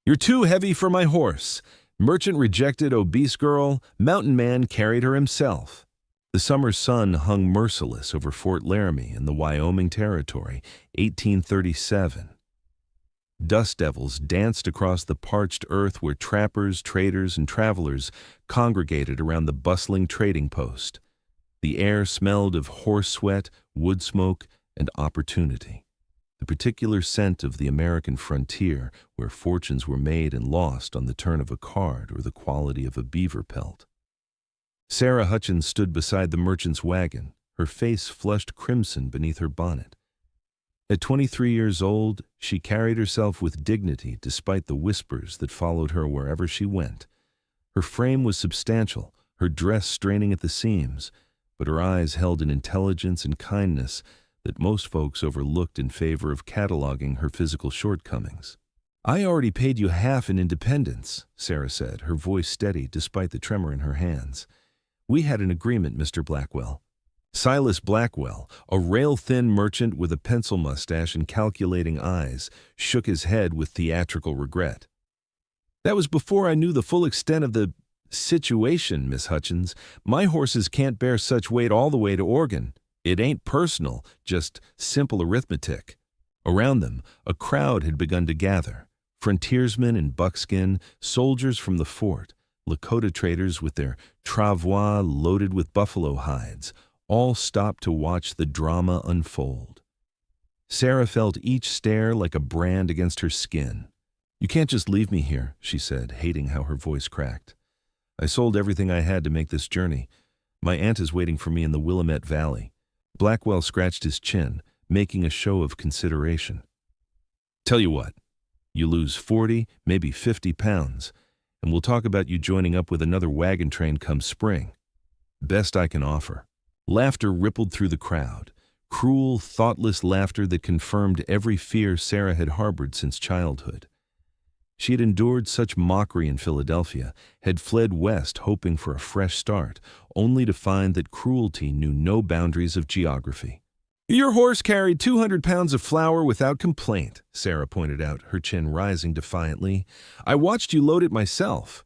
You're too heavy for my horse. Merchant rejected obese girl. Mountain man carried her himself. The summer sun hung merciless over Fort Laramie in the Wyoming Territory, 1837. Dust devils danced across the parched earth where trappers, traders, and travelers congregated around the bustling trading post. The air smelled of horse sweat, wood smoke, and opportunity, the particular scent of the American frontier where fortunes were made and lost on the turn of a card or the quality of a beaver pelt. Sarah Hutchins stood beside the merchant's wagon, her face flushed crimson beneath her bonnet. At 23 years old, she carried herself with dignity despite the whispers that followed her wherever she went. Her frame was substantial, her dress straining at the seams, but her eyes held an intelligence and kindness that most folks overlooked in favor of cataloging her physical shortcomings. "I already paid you half in independence," Sarah said, her voice steady despite the tremor in her hands. "We had an agreement, Mr. Blackwell." Silas Blackwell, a rail-thin merchant with a pencil mustache and calculating eyes, shook his head with theatrical regret. "That was before I knew the full extent of the situation, Miss Hutchins. My horses can't bear such weight all the way to Oregon. It ain't personal, just simple arithmetic." Around them, a crowd had begun to gather. Frontiersmen in buckskin, soldiers from the fort, Lakota traders with their travois loaded with buffalo hides, all stopped to watch the drama unfold. Sarah felt each stare like a brand against her skin. "You can't just leave me here," she said, hating how her voice cracked. "I sold everything I had to make this journey. My aunt is waiting for me in the Willamette Valley." Blackwell scratched his chin, making a show of consideration. "Tell you what, you lose 40, maybe 50 pounds, and we'll talk about you joining up with another wagon train come spring. Best I can offer." Laughter rippled through the crowd, cruel, thoughtless laughter that confirmed every fear Sarah had harbored since childhood. She had endured such mockery in Philadelphia, had fled west hoping for a fresh start, only to find that cruelty knew no boundaries of geography. "Your horse carried 200 pounds of flour without complaint," Sarah pointed out, her chin rising defiantly. "I watched you load it myself."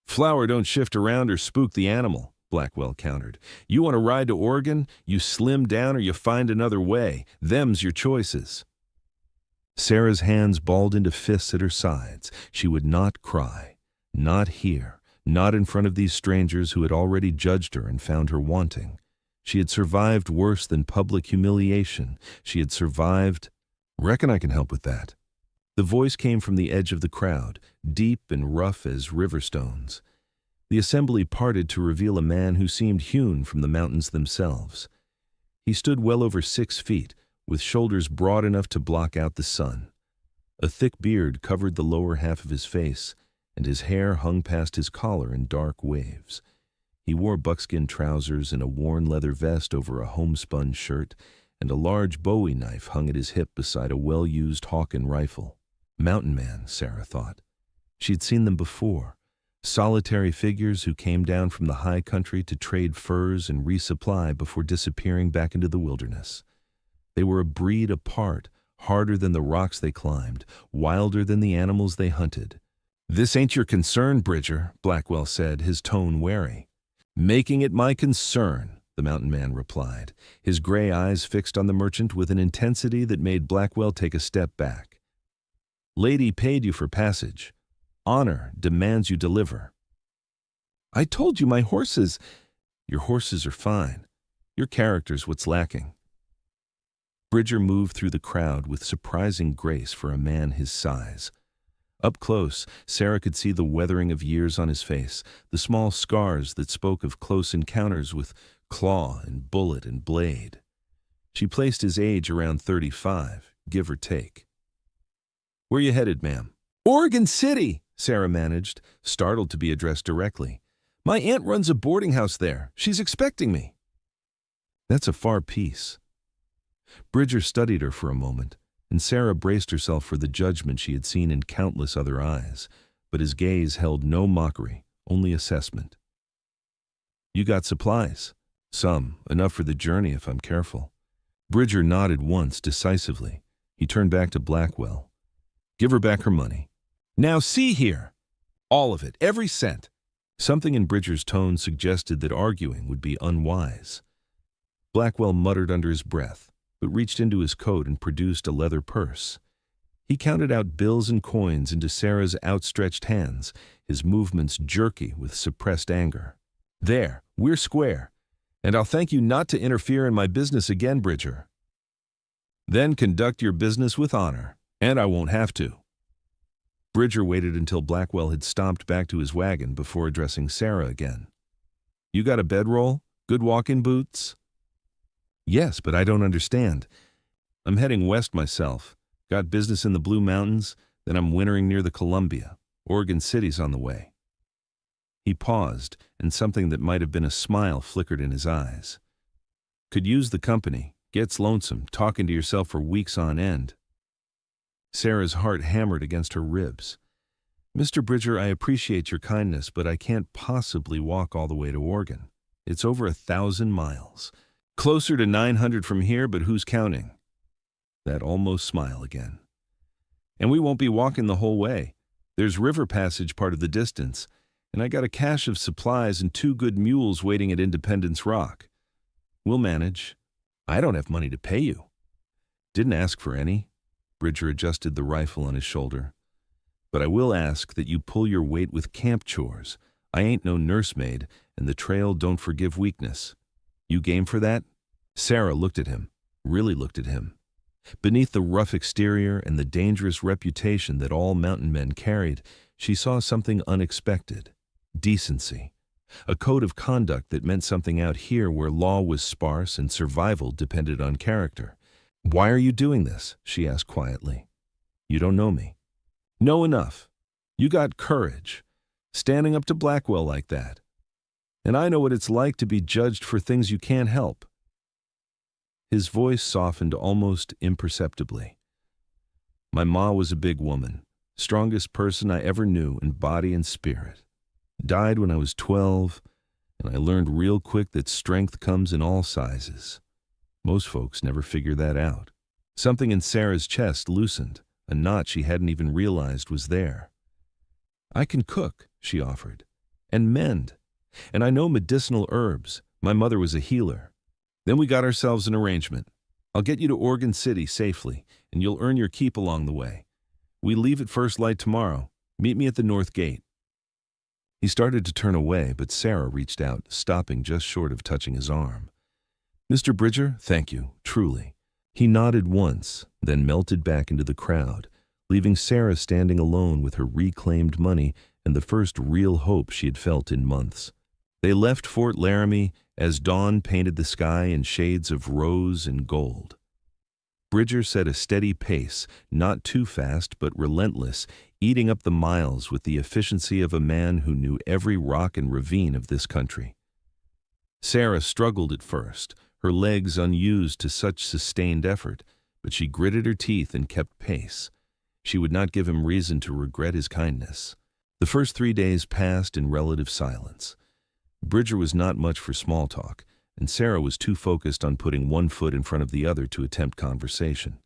"Flour don't shift around or spook the animal," Blackwell countered. "You want to ride to Oregon, you slim down or you find another way. Them's your choices." Sarah's hands balled into fists at her sides. She would not cry. Not here. Not in front of these strangers who had already judged her and found her wanting. She had survived worse than public humiliation. She had survived. "Reckon I can help with that." The voice came from the edge of the crowd, deep and rough as river stones. The assembly parted to reveal a man who seemed hewn from the mountains themselves. He stood well over 6 feet, with shoulders broad enough to block out the sun. A thick beard covered the lower half of his face, and his hair hung past his collar in dark waves. He wore buckskin trousers and a worn leather vest over a homespun shirt, and a large Bowie knife hung at his hip beside a well-used Hawken rifle. Mountain man, Sarah thought. She'd seen them before. Solitary figures who came down from the high country to trade furs and resupply before disappearing back into the wilderness. They were a breed apart, harder than the rocks they climbed, wilder than the animals they hunted. "This ain't your concern, Bridger," Blackwell said, his tone wary. "Making it my concern," the mountain man replied, his gray eyes fixed on the merchant with an intensity that made Blackwell take a step back. "Lady paid you for passage. Honor demands you deliver." "I told you my horses—" "Your horses are fine. Your character's what's lacking." Bridger moved through the crowd with surprising grace for a man his size. Up close, Sarah could see the weathering of years on his face, the small scars that spoke of close encounters with claw and bullet and blade. She placed his age around 35, give or take. "Where you headed, ma'am?" "Oregon City," Sarah managed, startled to be addressed directly. "My aunt runs a boarding house there. She's expecting me." "That's a far piece." Bridger studied her for a moment, and Sarah braced herself for the judgment she had seen in countless other eyes, but his gaze held no mockery, only assessment. "You got supplies?" "Some, enough for the journey if I'm careful." Bridger nodded once decisively. He turned back to Blackwell. "Give her back her money. Now see here. All of it, every cent. Something in Bridger's tone suggested that arguing would be unwise. Blackwell muttered under his breath, but reached into his coat and produced a leather purse. He counted out bills and coins into Sarah's outstretched hands, his movements jerky with suppressed anger. There, we're square, and I'll thank you not to interfere in my business again, Bridger. Then conduct your business with honor, and I won't have to. Bridger waited until Blackwell had stomped back to his wagon before addressing Sarah again. You got a bedroll? Good walk-in boots? Yes, but I don't understand. I'm heading west myself. Got business in the Blue Mountains, then I'm wintering near the Columbia. Oregon City's on the way. He paused, and something that might have been a smile flickered in his eyes. Could use the company. Gets lonesome, talking to yourself for weeks on end. Sarah's heart hammered against her ribs. Mr. Bridger, I appreciate your kindness, but I can't possibly walk all the way to Oregon. It's over 1,000 miles. Closer to 900 from here, but who's counting? That almost smile again. And we won't be walking the whole way. There's river passage part of the distance, and I got a cache of supplies and 2 good mules waiting at Independence Rock. We'll manage. I don't have money to pay you. Didn't ask for any. Bridger adjusted the rifle on his shoulder. But I will ask that you pull your weight with camp chores. I ain't no nursemaid, and the trail don't forgive weakness. You game for that? Sarah looked at him, really looked at him. Beneath the rough exterior and the dangerous reputation that all mountain men carried, she saw something unexpected. Decency. A code of conduct that meant something out here where law was sparse and survival depended on character. Why are you doing this? She asked quietly. You don't know me. Know enough. You got courage, standing up to Blackwell like that. And I know what it's like to be judged for things you can't help. His voice softened almost imperceptibly. My ma was a big woman, strongest person I ever knew in body and spirit. Died when I was 12, and I learned real quick that strength comes in all sizes. Most folks never figure that out. Something in Sarah's chest loosened, a knot she hadn't even realized was there. I can cook, she offered, and mend. And I know medicinal herbs. My mother was a healer. Then we got ourselves an arrangement. I'll get you to Oregon City safely, and you'll earn your keep along the way. We leave at first light tomorrow. Meet me at the North Gate. He started to turn away, but Sarah reached out, stopping just short of touching his arm. Mr. Bridger, thank you, truly. He nodded once, then melted back into the crowd, leaving Sarah standing alone with her reclaimed money and the first real hope she had felt in months. They left Fort Laramie as dawn painted the sky in shades of rose and gold. Bridger set a steady pace, not too fast but relentless, eating up the miles with the efficiency of a man who knew every rock and ravine of this country. Sarah struggled at first, her legs unused to such sustained effort, but she gritted her teeth and kept pace. She would not give him reason to regret his kindness. The first 3 days passed in relative silence. Bridger was not much for small talk, and Sarah was too focused on putting one foot in front of the other to attempt conversation.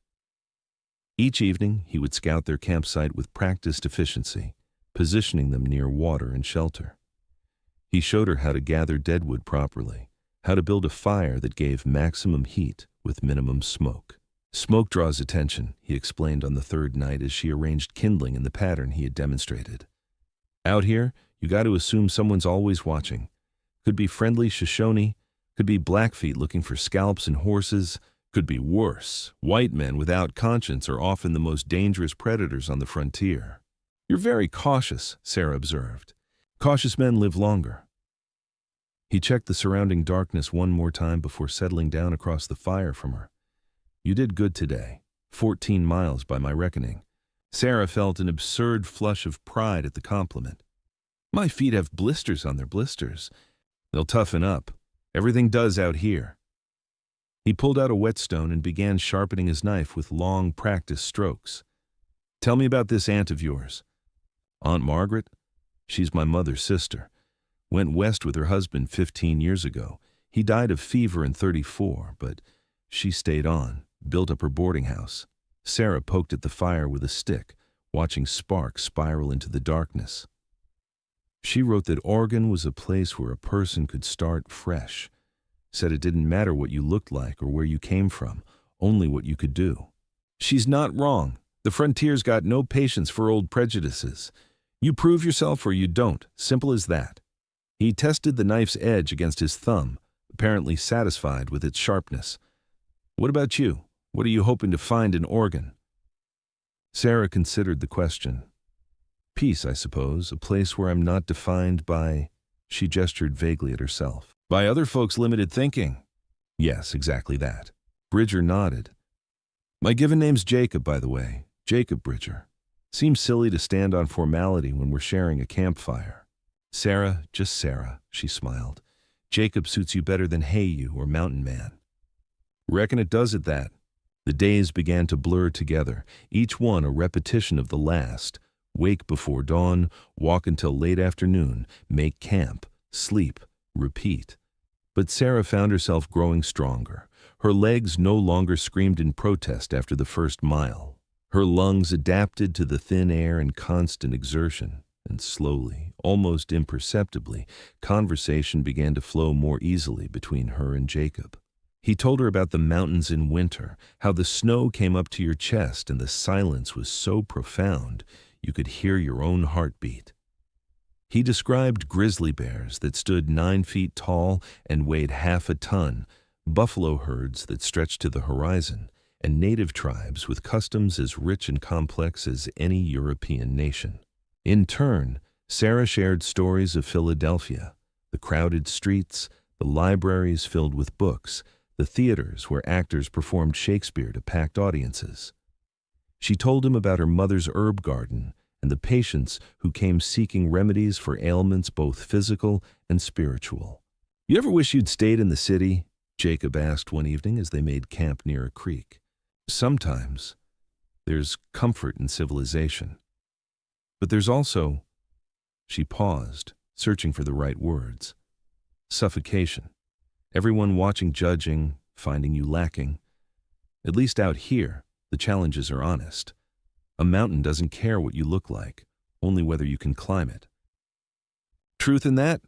Each evening, he would scout their campsite with practiced efficiency, positioning them near water and shelter. He showed her how to gather deadwood properly, how to build a fire that gave maximum heat with minimum smoke. Smoke draws attention, he explained on the 3rd night as she arranged kindling in the pattern he had demonstrated. Out here, you got to assume someone's always watching. Could be friendly Shoshone, could be Blackfeet looking for scalps and horses, could be worse. White men without conscience are often the most dangerous predators on the frontier. You're very cautious, Sarah observed. Cautious men live longer. He checked the surrounding darkness one more time before settling down across the fire from her. You did good today. 14 miles by my reckoning. Sarah felt an absurd flush of pride at the compliment. My feet have blisters on their blisters. They'll toughen up. Everything does out here. He pulled out a whetstone and began sharpening his knife with long, practiced strokes. Tell me about this aunt of yours. Aunt Margaret? She's my mother's sister. Went west with her husband 15 years ago. He died of fever in 34, but she stayed on, built up her boarding house. Sarah poked at the fire with a stick, watching sparks spiral into the darkness. She wrote that Oregon was a place where a person could start fresh, said it didn't matter what you looked like or where you came from, only what you could do. She's not wrong. The frontier's got no patience for old prejudices. You prove yourself or you don't, simple as that. He tested the knife's edge against his thumb, apparently satisfied with its sharpness. What about you? What are you hoping to find in Oregon? Sarah considered the question. Peace, I suppose, a place where I'm not defined by, she gestured vaguely at herself, by other folks' limited thinking. Yes, exactly that. Bridger nodded. My given name's Jacob, by the way. Jacob Bridger. Seems silly to stand on formality when we're sharing a campfire. Sarah, just Sarah, she smiled. Jacob suits you better than Hey You or Mountain Man. Reckon it does at that. The days began to blur together, each one a repetition of the last. Wake before dawn, walk until late afternoon, make camp, sleep, repeat. But Sarah found herself growing stronger. Her legs no longer screamed in protest after the first mile. Her lungs adapted to the thin air and constant exertion, and slowly, almost imperceptibly, conversation began to flow more easily between her and Jacob. He told her about the mountains in winter, how the snow came up to your chest and the silence was so profound you could hear your own heartbeat. He described grizzly bears that stood 9 feet tall and weighed half a ton, buffalo herds that stretched to the horizon, and native tribes with customs as rich and complex as any European nation. In turn, Sarah shared stories of Philadelphia, the crowded streets, the libraries filled with books, the theaters where actors performed Shakespeare to packed audiences. She told him about her mother's herb garden and the patients who came seeking remedies for ailments both physical and spiritual. You ever wish you'd stayed in the city? Jacob asked one evening as they made camp near a creek. Sometimes. There's comfort in civilization. But there's also, she paused, searching for the right words, suffocation. Everyone watching, judging, finding you lacking. At least out here, the challenges are honest. A mountain doesn't care what you look like, only whether you can climb it. Truth in that,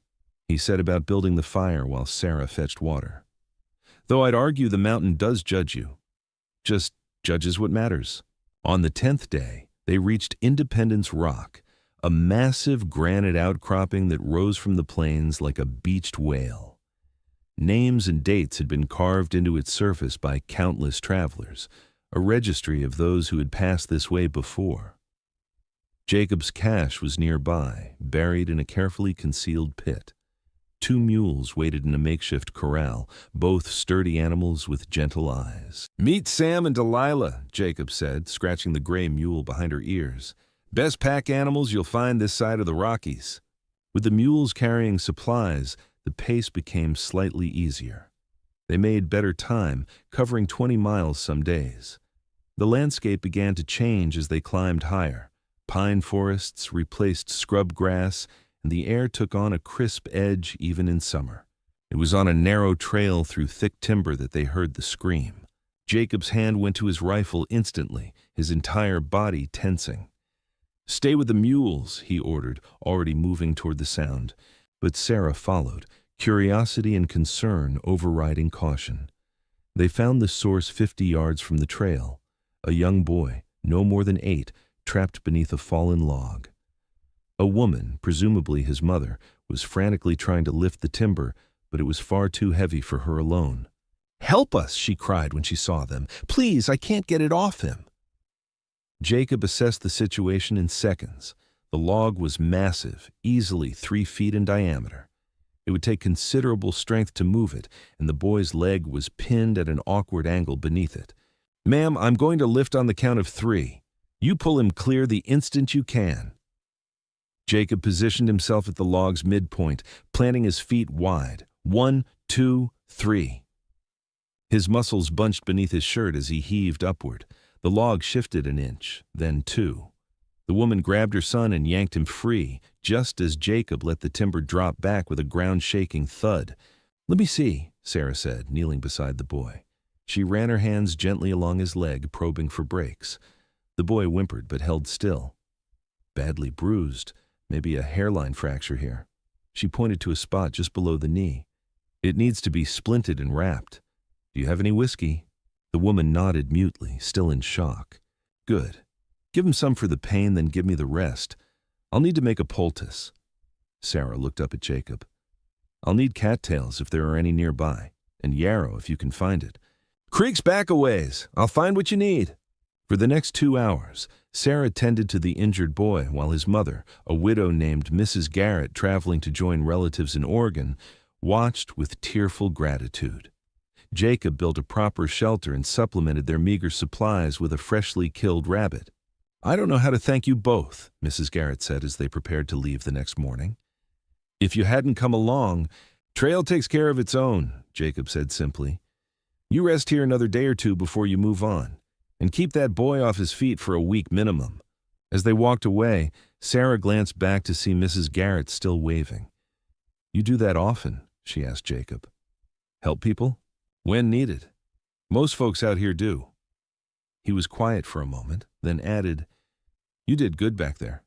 he said about building the fire while Sarah fetched water. Though I'd argue the mountain does judge you. Just judges what matters. On the 10th day, they reached Independence Rock, a massive granite outcropping that rose from the plains like a beached whale. Names and dates had been carved into its surface by countless travelers, a registry of those who had passed this way before. Jacob's cache was nearby, buried in a carefully concealed pit. 2 mules waited in a makeshift corral, both sturdy animals with gentle eyes. Meet Sam and Delilah, Jacob said, scratching the gray mule behind her ears. Best pack animals you'll find this side of the Rockies. With the mules carrying supplies, the pace became slightly easier. They made better time, covering 20 miles some days. The landscape began to change as they climbed higher. Pine forests replaced scrub grass, and the air took on a crisp edge even in summer. It was on a narrow trail through thick timber that they heard the scream. Jacob's hand went to his rifle instantly, his entire body tensing. Stay with the mules, he ordered, already moving toward the sound. But Sarah followed, curiosity and concern overriding caution. They found the source 50 yards from the trail, a young boy, no more than 8, trapped beneath a fallen log. A woman, presumably his mother, was frantically trying to lift the timber, but it was far too heavy for her alone. "Help us," she cried when she saw them. "Please, I can't get it off him." Jacob assessed the situation in seconds. The log was massive, easily 3 feet in diameter. It would take considerable strength to move it, and the boy's leg was pinned at an awkward angle beneath it. "Ma'am, I'm going to lift on the count of 3. You pull him clear the instant you can." Jacob positioned himself at the log's midpoint, planting his feet wide. 1, 2, 3. His muscles bunched beneath his shirt as he heaved upward. The log shifted an inch, then 2. The woman grabbed her son and yanked him free, just as Jacob let the timber drop back with a ground-shaking thud. "Let me see," Sarah said, kneeling beside the boy. She ran her hands gently along his leg, probing for breaks. The boy whimpered but held still. Badly bruised, maybe a hairline fracture here. She pointed to a spot just below the knee. It needs to be splinted and wrapped. Do you have any whiskey? The woman nodded mutely, still in shock. Good. Give him some for the pain, then give me the rest. I'll need to make a poultice. Sarah looked up at Jacob. I'll need cattails if there are any nearby, and yarrow if you can find it. Creek's back a ways. I'll find what you need. For the next 2 hours, Sarah tended to the injured boy while his mother, a widow named Mrs. Garrett traveling to join relatives in Oregon, watched with tearful gratitude. Jacob built a proper shelter and supplemented their meager supplies with a freshly killed rabbit. I don't know how to thank you both, Mrs. Garrett said as they prepared to leave the next morning. If you hadn't come along, trail takes care of its own, Jacob said simply. You rest here another day or two before you move on, and keep that boy off his feet for a week minimum. As they walked away, Sarah glanced back to see Mrs. Garrett still waving. You do that often? She asked Jacob. Help people? When needed. Most folks out here do. He was quiet for a moment, then added, You did good back there.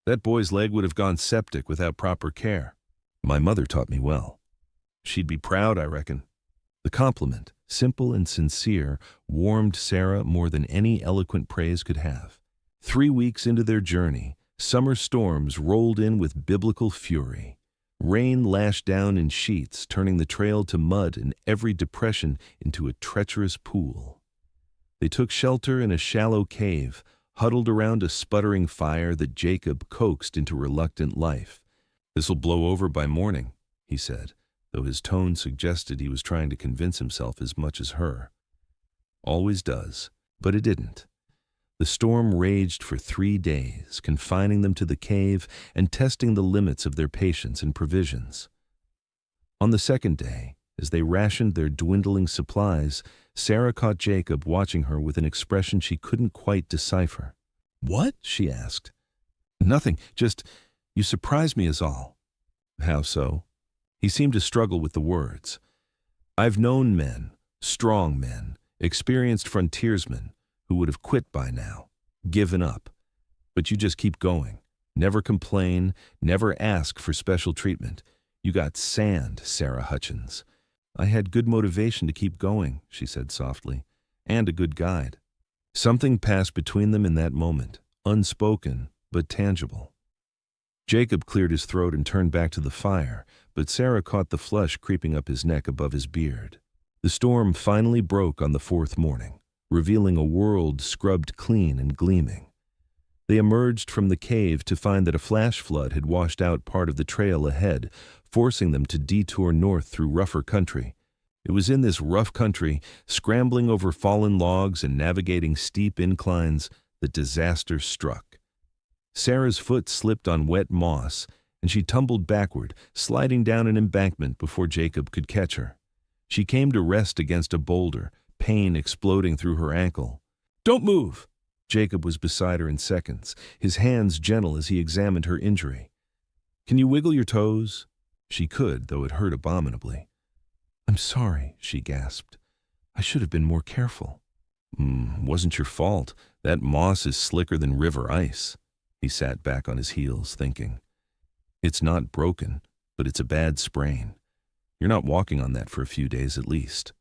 That boy's leg would have gone septic without proper care. My mother taught me well. She'd be proud, I reckon. The compliment, simple and sincere, warmed Sarah more than any eloquent praise could have. 3 weeks into their journey, summer storms rolled in with biblical fury. Rain lashed down in sheets, turning the trail to mud and every depression into a treacherous pool. They took shelter in a shallow cave, huddled around a sputtering fire that Jacob coaxed into reluctant life. This'll blow over by morning, he said, though his tone suggested he was trying to convince himself as much as her. Always does, but it didn't. The storm raged for 3 days, confining them to the cave and testing the limits of their patience and provisions. On the second day, as they rationed their dwindling supplies, Sarah caught Jacob watching her with an expression she couldn't quite decipher. What? She asked. Nothing, just, you surprised me is all. How so? He seemed to struggle with the words. I've known men, strong men, experienced frontiersmen, who would have quit by now, given up. But you just keep going, never complain, never ask for special treatment. You got sand, Sarah Hutchins. I had good motivation to keep going, she said softly, and a good guide. Something passed between them in that moment, unspoken but tangible. Jacob cleared his throat and turned back to the fire, but Sarah caught the flush creeping up his neck above his beard. The storm finally broke on the 4th morning, revealing a world scrubbed clean and gleaming. They emerged from the cave to find that a flash flood had washed out part of the trail ahead, forcing them to detour north through rougher country. It was in this rough country, scrambling over fallen logs and navigating steep inclines, that disaster struck. Sarah's foot slipped on wet moss, and she tumbled backward, sliding down an embankment before Jacob could catch her. She came to rest against a boulder, pain exploding through her ankle. Don't move! Jacob was beside her in seconds, his hands gentle as he examined her injury. Can you wiggle your toes? She could, though it hurt abominably. I'm sorry, she gasped. I should have been more careful. Wasn't your fault. That moss is slicker than river ice. He sat back on his heels, thinking. It's not broken, but it's a bad sprain. You're not walking on that for a few days at least.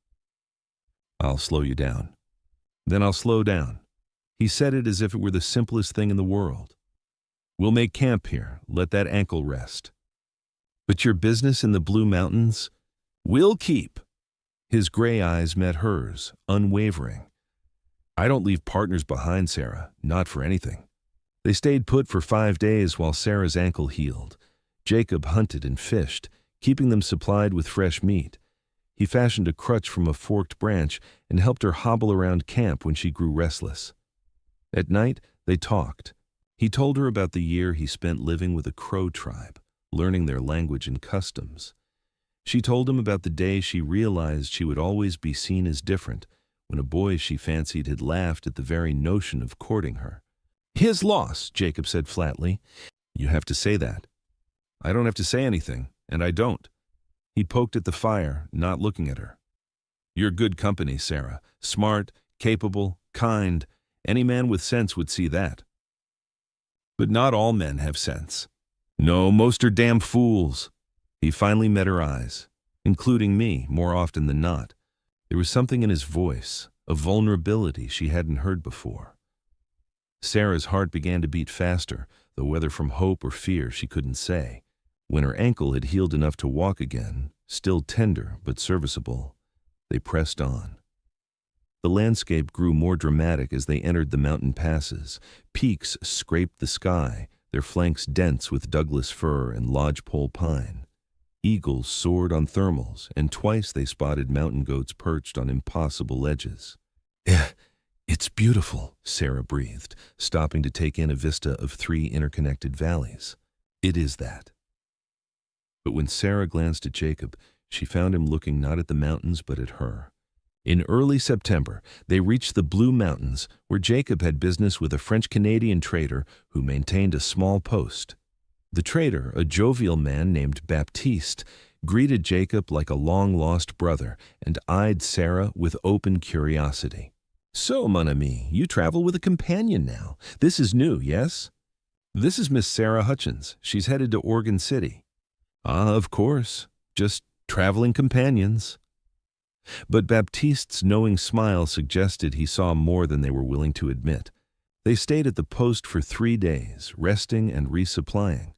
I'll slow you down. Then I'll slow down. He said it as if it were the simplest thing in the world. We'll make camp here, let that ankle rest. But your business in the Blue Mountains? We'll keep. His gray eyes met hers, unwavering. I don't leave partners behind, Sarah, not for anything. They stayed put for 5 days while Sarah's ankle healed. Jacob hunted and fished, keeping them supplied with fresh meat. He fashioned a crutch from a forked branch and helped her hobble around camp when she grew restless. At night, they talked. He told her about the year he spent living with a Crow tribe, learning their language and customs. She told him about the day she realized she would always be seen as different, when a boy she fancied had laughed at the very notion of courting her. His loss, Jacob said flatly. You have to say that. I don't have to say anything, and I don't. He poked at the fire, not looking at her. You're good company, Sarah. Smart, capable, kind, Any man with sense would see that. But not all men have sense. No, most are damn fools. He finally met her eyes, including me, more often than not. There was something in his voice, a vulnerability she hadn't heard before. Sarah's heart began to beat faster, though whether from hope or fear she couldn't say. When her ankle had healed enough to walk again, still tender but serviceable, they pressed on. The landscape grew more dramatic as they entered the mountain passes. Peaks scraped the sky, their flanks dense with Douglas fir and lodgepole pine. Eagles soared on thermals, and twice they spotted mountain goats perched on impossible ledges. It's beautiful, Sarah breathed, stopping to take in a vista of 3 interconnected valleys. It is that. But when Sarah glanced at Jacob, she found him looking not at the mountains but at her. In early September, they reached the Blue Mountains, where Jacob had business with a French-Canadian trader who maintained a small post. The trader, a jovial man named Baptiste, greeted Jacob like a long-lost brother and eyed Sarah with open curiosity. "So, mon ami, you travel with a companion now. This is new, yes?" "This is Miss Sarah Hutchins. She's headed to Oregon City." "Ah, of course. Just traveling companions." But Baptiste's knowing smile suggested he saw more than they were willing to admit. They stayed at the post for 3 days, resting and resupplying.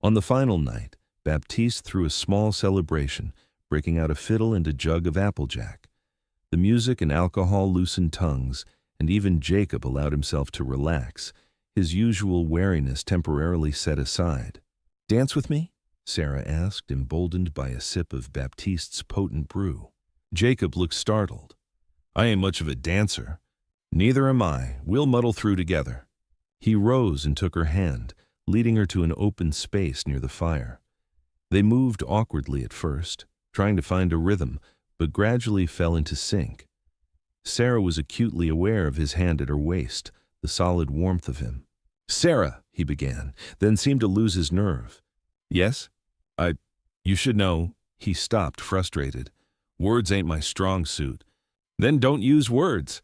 On the final night, Baptiste threw a small celebration, breaking out a fiddle and a jug of applejack. The music and alcohol loosened tongues, and even Jacob allowed himself to relax, his usual wariness temporarily set aside. "Dance with me?" Sarah asked, emboldened by a sip of Baptiste's potent brew. Jacob looked startled. "I ain't much of a dancer." "Neither am I. We'll muddle through together." He rose and took her hand, leading her to an open space near the fire. They moved awkwardly at first, trying to find a rhythm, but gradually fell into sync. Sarah was acutely aware of his hand at her waist, the solid warmth of him. "Sarah," he began, then seemed to lose his nerve. "Yes? You should know." He stopped, frustrated. "Words ain't my strong suit." "Then don't use words."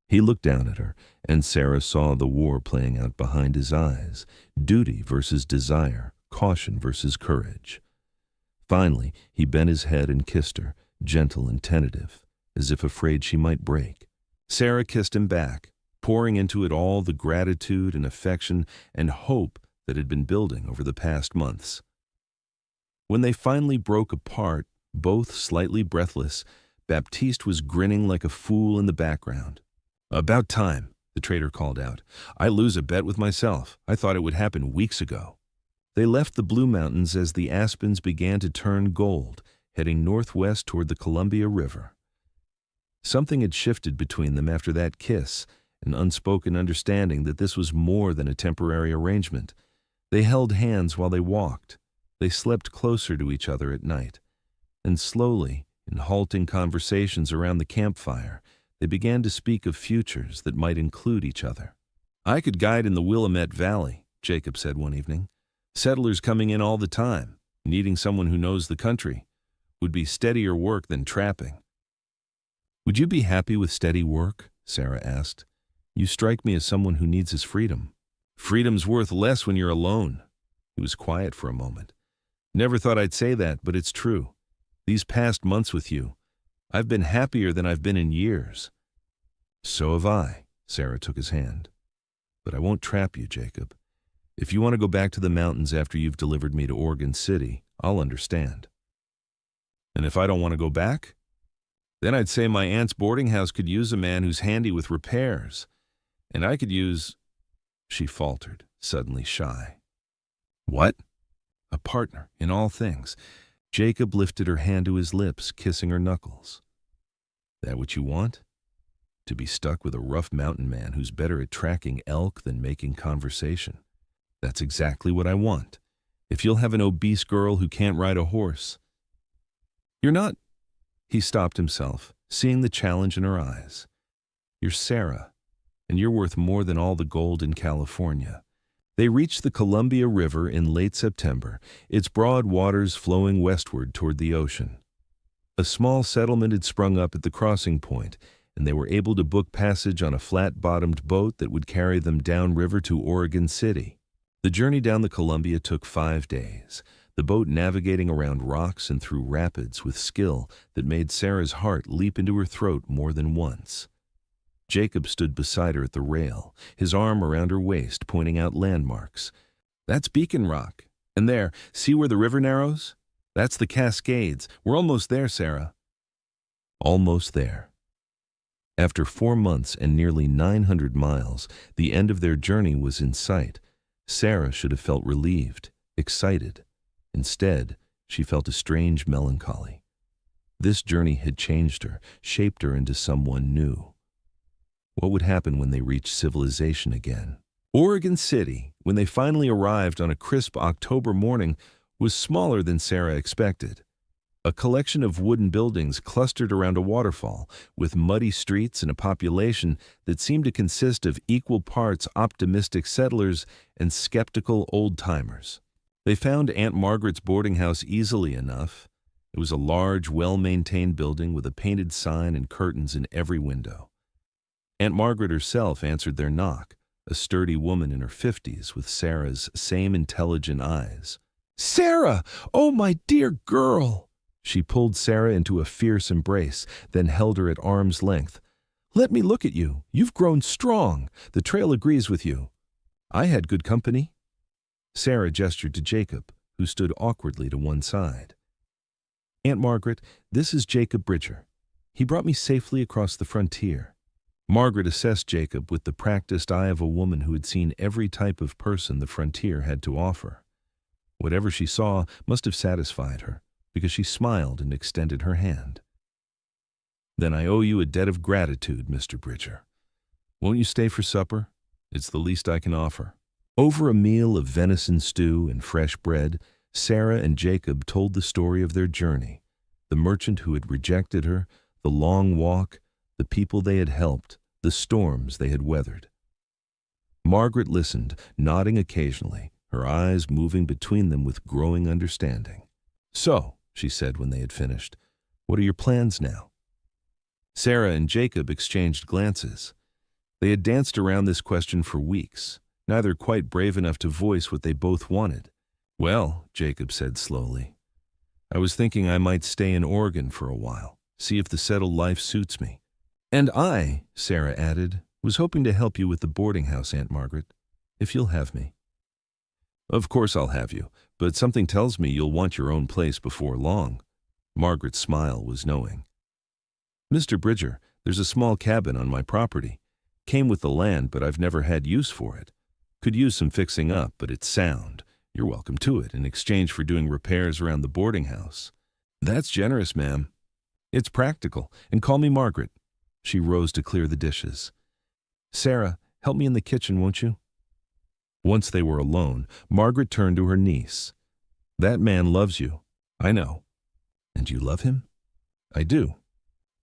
He looked down at her, and Sarah saw the war playing out behind his eyes, duty versus desire, caution versus courage. Finally, he bent his head and kissed her, gentle and tentative, as if afraid she might break. Sarah kissed him back, pouring into it all the gratitude and affection and hope that had been building over the past months. When they finally broke apart, both slightly breathless, Baptiste was grinning like a fool in the background. "About time," the trader called out. "I lose a bet with myself. I thought it would happen weeks ago." They left the Blue Mountains as the aspens began to turn gold, heading northwest toward the Columbia River. Something had shifted between them after that kiss, an unspoken understanding that this was more than a temporary arrangement. They held hands while they walked. They slept closer to each other at night. And slowly, in halting conversations around the campfire, they began to speak of futures that might include each other. "I could guide in the Willamette Valley," Jacob said one evening. "Settlers coming in all the time, needing someone who knows the country. Would be steadier work than trapping." "Would you be happy with steady work?" Sarah asked. "You strike me as someone who needs his freedom." "Freedom's worth less when you're alone." He was quiet for a moment. "Never thought I'd say that, but it's true. These past months with you, I've been happier than I've been in years." "So have I," Sarah took his hand. "But I won't trap you, Jacob. If you want to go back to the mountains after you've delivered me to Oregon City, I'll understand." "And if I don't want to go back?" "Then I'd say my aunt's boarding house could use a man who's handy with repairs. And I could use—" She faltered, suddenly shy. "What?" "A partner in all things." Jacob lifted her hand to his lips, kissing her knuckles. "That what you want? To be stuck with a rough mountain man who's better at tracking elk than making conversation? That's exactly what I want. If you'll have an obese girl who can't ride a horse." "You're not—" He stopped himself, seeing the challenge in her eyes. "You're Sarah, and you're worth more than all the gold in California." They reached the Columbia River in late September, its broad waters flowing westward toward the ocean. A small settlement had sprung up at the crossing point, and they were able to book passage on a flat-bottomed boat that would carry them downriver to Oregon City. The journey down the Columbia took 5 days, the boat navigating around rocks and through rapids with skill that made Sarah's heart leap into her throat more than once. Jacob stood beside her at the rail, his arm around her waist, pointing out landmarks. "That's Beacon Rock. And there, see where the river narrows? That's the Cascades. We're almost there, Sarah." Almost there. After 4 months and nearly 900 miles, the end of their journey was in sight. Sarah should have felt relieved, excited. Instead, she felt a strange melancholy. This journey had changed her, shaped her into someone new. What would happen when they reached civilization again? Oregon City, when they finally arrived on a crisp October morning, was smaller than Sarah expected. A collection of wooden buildings clustered around a waterfall, with muddy streets and a population that seemed to consist of equal parts optimistic settlers and skeptical old-timers. They found Aunt Margaret's boarding house easily enough. It was a large, well-maintained building with a painted sign and curtains in every window. Aunt Margaret herself answered their knock, a sturdy woman in her 50s with Sarah's same intelligent eyes. "Sarah! Oh, my dear girl!" She pulled Sarah into a fierce embrace, then held her at arm's length. "Let me look at you. You've grown strong. The trail agrees with you. I had good company." Sarah gestured to Jacob, who stood awkwardly to one side. "Aunt Margaret, this is Jacob Bridger. He brought me safely across the frontier." Margaret assessed Jacob with the practiced eye of a woman who had seen every type of person the frontier had to offer. Whatever she saw must have satisfied her, because she smiled and extended her hand. "Then I owe you a debt of gratitude, Mr. Bridger. Won't you stay for supper? It's the least I can offer." Over a meal of venison stew and fresh bread, Sarah and Jacob told the story of their journey, the merchant who had rejected her, the long walk, the people they had helped, the storms they had weathered. Margaret listened, nodding occasionally, her eyes moving between them with growing understanding. "So," she said when they had finished, "what are your plans now?" Sarah and Jacob exchanged glances. They had danced around this question for weeks, neither quite brave enough to voice what they both wanted. "Well," Jacob said slowly, "I was thinking I might stay in Oregon for a while, see if the settled life suits me." "And I," Sarah added, "was hoping to help you with the boarding house, Aunt Margaret, if you'll have me." "Of course I'll have you, but something tells me you'll want your own place before long." Margaret's smile was knowing. "Mr. Bridger, there's a small cabin on my property. Came with the land, but I've never had use for it. Could use some fixing up, but it's sound. You're welcome to it in exchange for doing repairs around the boarding house." "That's generous, ma'am." "It's practical, and call me Margaret." She rose to clear the dishes. "Sarah, help me in the kitchen, won't you?" Once they were alone, Margaret turned to her niece. "That man loves you. I know." "And you love him?" "I do."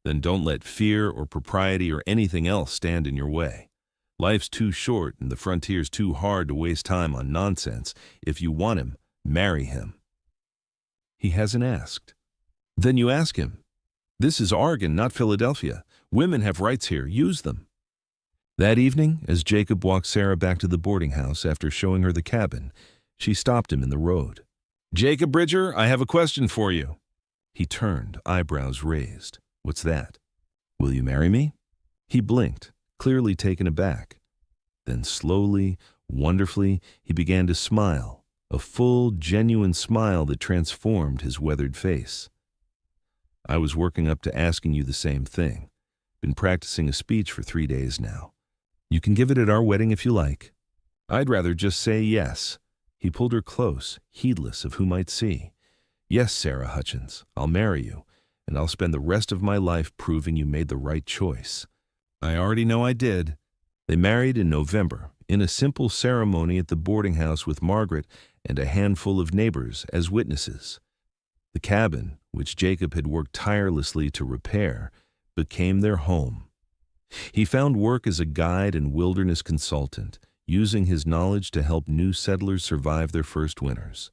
"Then don't let fear or propriety or anything else stand in your way. Life's too short and the frontier's too hard to waste time on nonsense. If you want him, marry him." "He hasn't asked." "Then you ask him. This is Oregon, not Philadelphia. Women have rights here. Use them." That evening, as Jacob walked Sarah back to the boarding house after showing her the cabin, she stopped him in the road. "Jacob Bridger, I have a question for you." He turned, eyebrows raised. "What's that?" "Will you marry me?" He blinked, clearly taken aback. Then slowly, wonderfully, he began to smile, a full, genuine smile that transformed his weathered face. "I was working up to asking you the same thing. Been practicing a speech for 3 days now. You can give it at our wedding if you like." "I'd rather just say yes." He pulled her close, heedless of who might see. "Yes, Sarah Hutchins, I'll marry you, and I'll spend the rest of my life proving you made the right choice." "I already know I did." They married in November, in a simple ceremony at the boarding house with Margaret and a handful of neighbors as witnesses. The cabin, which Jacob had worked tirelessly to repair, became their home. He found work as a guide and wilderness consultant, using his knowledge to help new settlers survive their first winters.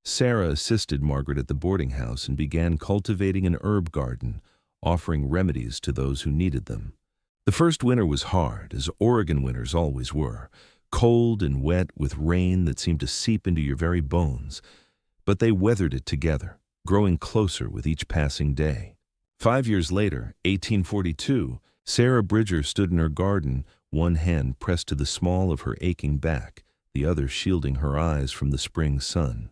Sarah assisted Margaret at the boarding house and began cultivating an herb garden, offering remedies to those who needed them. The first winter was hard, as Oregon winters always were, cold and wet with rain that seemed to seep into your very bones. But they weathered it together, growing closer with each passing day. 5 years later, 1842, Sarah Bridger stood in her garden, one hand pressed to the small of her aching back, the other shielding her eyes from the spring sun.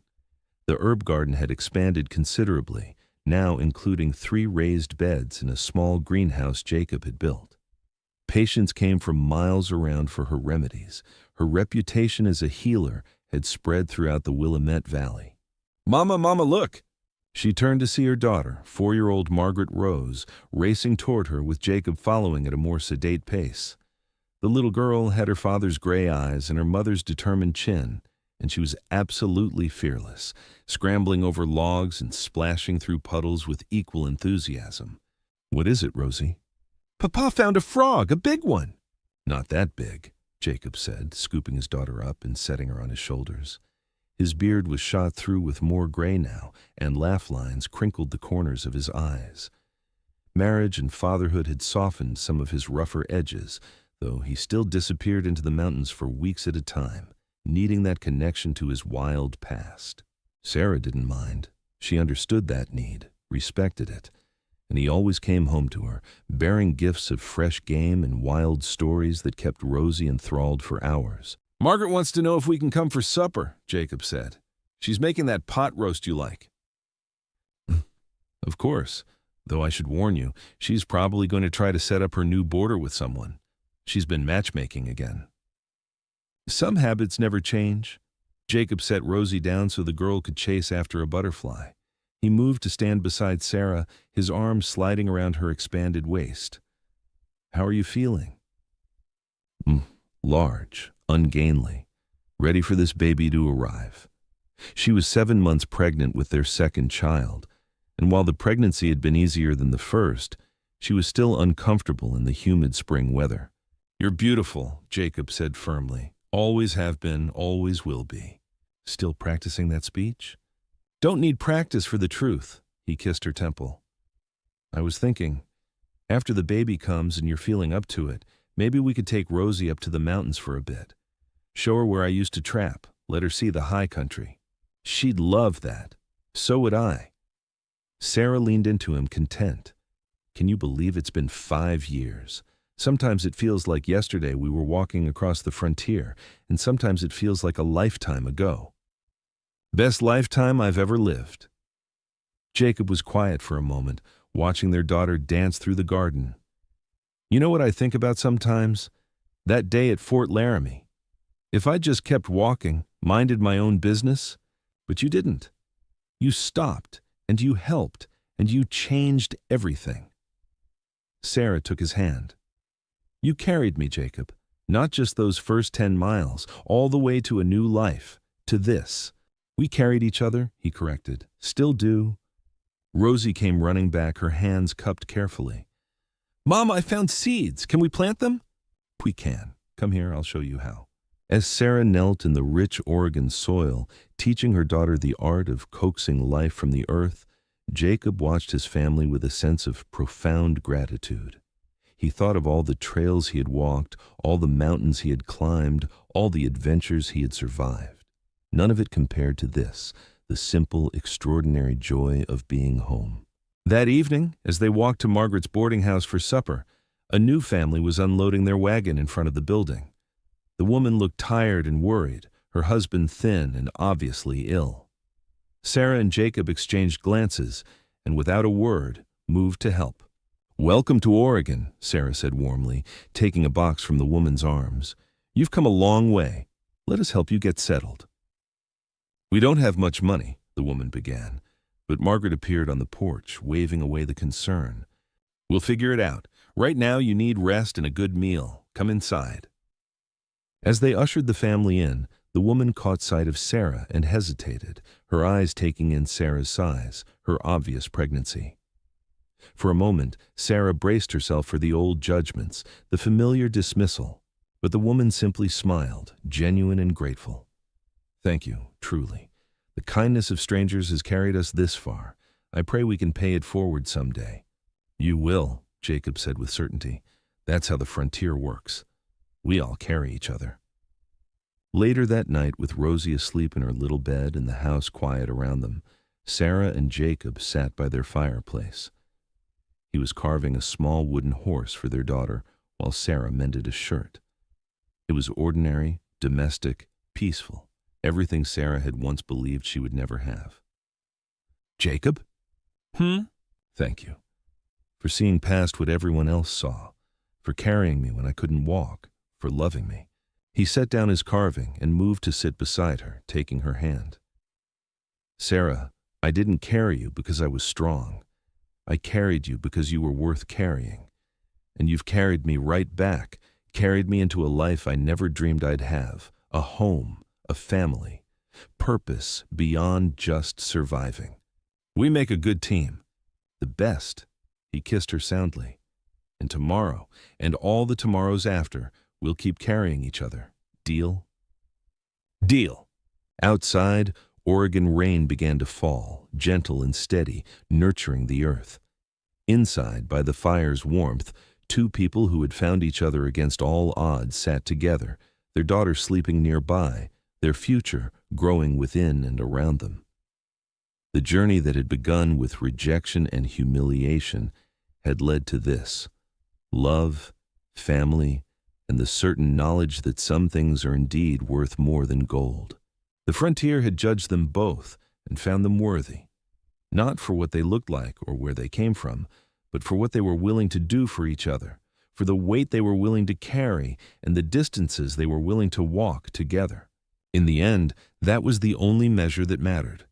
The herb garden had expanded considerably, now including 3 raised beds in a small greenhouse Jacob had built. Patients came from miles around for her remedies. Her reputation as a healer had spread throughout the Willamette Valley. "Mama, Mama, look!" She turned to see her daughter, 4-year-old Margaret Rose, racing toward her with Jacob following at a more sedate pace. The little girl had her father's gray eyes and her mother's determined chin, and she was absolutely fearless, scrambling over logs and splashing through puddles with equal enthusiasm. "What is it, Rosie?" "Papa found a frog, a big one." "Not that big," Jacob said, scooping his daughter up and setting her on his shoulders. His beard was shot through with more gray now, and laugh lines crinkled the corners of his eyes. Marriage and fatherhood had softened some of his rougher edges, though he still disappeared into the mountains for weeks at a time, needing that connection to his wild past. Sarah didn't mind. She understood that need, respected it, and he always came home to her, bearing gifts of fresh game and wild stories that kept Rosie enthralled for hours. "Margaret wants to know if we can come for supper," Jacob said. "She's making that pot roast you like." "Of course, though I should warn you, she's probably going to try to set up her new boarder with someone. She's been matchmaking again." Some habits never change. Jacob set Rosie down so the girl could chase after a butterfly. He moved to stand beside Sarah, his arms sliding around her expanded waist. "How are you feeling?" Large, ungainly, ready for this baby to arrive. She was 7 months pregnant with their second child, and while the pregnancy had been easier than the first, she was still uncomfortable in the humid spring weather. "You're beautiful," Jacob said firmly. "Always have been, always will be." Still practicing that speech? "Don't need practice for the truth," he kissed her temple. "I was thinking, after the baby comes and you're feeling up to it, maybe we could take Rosie up to the mountains for a bit. Show her where I used to trap, let her see the high country. She'd love that. So would I." Sarah leaned into him, content. "Can you believe it's been 5 years? Sometimes it feels like yesterday we were walking across the frontier, and sometimes it feels like a lifetime ago." "Best lifetime I've ever lived." Jacob was quiet for a moment, watching their daughter dance through the garden. "You know what I think about sometimes? That day at Fort Laramie. If I just kept walking, minded my own business, but you didn't. You stopped, and you helped, and you changed everything." Sarah took his hand. "You carried me, Jacob, not just those first 10 miles, all the way to a new life, to this." "We carried each other," he corrected. "Still do." Rosie came running back, her hands cupped carefully. "Mom, I found seeds. Can we plant them?" "We can. Come here, I'll show you how." As Sarah knelt in the rich Oregon soil, teaching her daughter the art of coaxing life from the earth, Jacob watched his family with a sense of profound gratitude. He thought of all the trails he had walked, all the mountains he had climbed, all the adventures he had survived. None of it compared to this, the simple, extraordinary joy of being home. That evening, as they walked to Margaret's boarding house for supper, a new family was unloading their wagon in front of the building. The woman looked tired and worried, her husband thin and obviously ill. Sarah and Jacob exchanged glances, and without a word, moved to help. "Welcome to Oregon," Sarah said warmly, taking a box from the woman's arms. "You've come a long way. Let us help you get settled." "We don't have much money," the woman began, but Margaret appeared on the porch, waving away the concern. "We'll figure it out. Right now you need rest and a good meal. Come inside." As they ushered the family in, the woman caught sight of Sarah and hesitated, her eyes taking in Sarah's size, her obvious pregnancy. For a moment, Sarah braced herself for the old judgments, the familiar dismissal, but the woman simply smiled, genuine and grateful. "Thank you, truly. The kindness of strangers has carried us this far. I pray we can pay it forward someday. You will, Jacob said with certainty. That's how the frontier works. We all carry each other. Later that night, with Rosie asleep in her little bed and the house quiet around them, Sarah and Jacob sat by their fireplace. He was carving a small wooden horse for their daughter while Sarah mended a shirt. It was ordinary, domestic, peaceful, everything Sarah had once believed she would never have. Jacob? Thank you. For seeing past what everyone else saw, for carrying me when I couldn't walk, for loving me. He set down his carving and moved to sit beside her, taking her hand. Sarah, I didn't carry you because I was strong. I carried you because you were worth carrying. And you've carried me right back, carried me into a life I never dreamed I'd have, a home, a family, purpose beyond just surviving. We make a good team. The best. He kissed her soundly. And tomorrow, and all the tomorrows after, we'll keep carrying each other. Deal? Deal. Outside, Oregon rain began to fall, gentle and steady, nurturing the earth. Inside, by the fire's warmth, two people who had found each other against all odds sat together, their daughter sleeping nearby, their future growing within and around them. The journey that had begun with rejection and humiliation had led to this: love, family, and the certain knowledge that some things are indeed worth more than gold. The frontier had judged them both and found them worthy, not for what they looked like or where they came from, but for what they were willing to do for each other, for the weight they were willing to carry and the distances they were willing to walk together. In the end, that was the only measure that mattered.